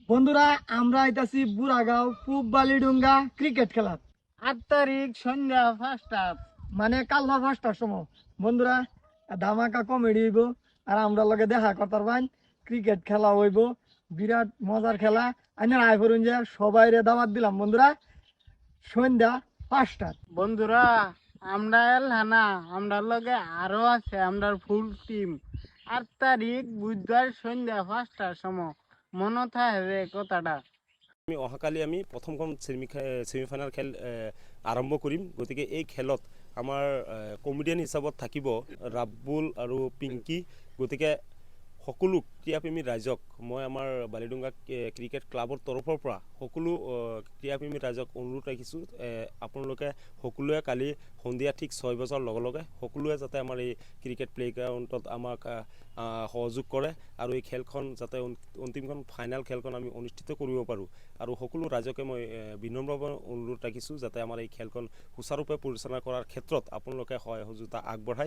বন্ধুরা আমরা আইতাছি বুড়াগাঁও পূব বালিডুঙ্গা ক্রিকেট খেলাত 8 তারিখ সন্ধ্যা 5টা। মানে কাল্লা 5টার সময়। বন্ধুরা ধামাকা কমেডি হইব আর আমরা লগে দেখা করতার বাইন ক্রিকেট খেলা হইব বিরাট মজার খেলা। আইনা আয় করুন যে সবাই রে দাওয়াত দিলাম বন্ধুরা সন্ধ্যা 5টা। বন্ধুরা আমরা এলানা আমরা লগে আরো আছে আমরা ফুল টিম। 8 তারিখ বুধবার সন্ধ্যা 5টার সময় মনে থাকে কথাটা। আমি অহাকালি আমি প্ৰথমখন ছেমিফাইনেল খেল আৰম্ভ কৰিম। গতিকে এই খেলত আমাৰ কমেডিয়ান হিচাপত থাকিব ৰাব্বুল আৰু পিংকি। গতিকে সকলো ক্ৰীড়াপ্ৰেমী ৰাইজক মই আমাৰ বালিডুঙ্গা ক্ৰিকেট ক্লাবৰ তৰফৰ পৰা সকলো ক্ৰীড়াপ্ৰেমী ৰাইজক অনুৰোধ ৰাখিছোঁ, আপোনালোকে সকলোৱে কালি সন্ধিয়া ঠিক 6 বজাৰ লগে লগে সকলোৱে যাতে আমাৰ এই ক্ৰিকেট প্লেগ্ৰাউণ্ডত আমাক সহযোগ কৰে আৰু এই খেলখন যাতে অন্তিমখন ফাইনেল খেলখন আমি অনুষ্ঠিত কৰিব পাৰোঁ। আৰু সকলো ৰাইজকে মই বিনম্ৰভাৱে অনুৰোধ ৰাখিছোঁ যাতে আমাৰ এই খেলখন সুচাৰুৰূপে পৰিচালনা কৰাৰ ক্ষেত্ৰত আপোনালোকে সহায় সহযোগিতা আগবঢ়ায়।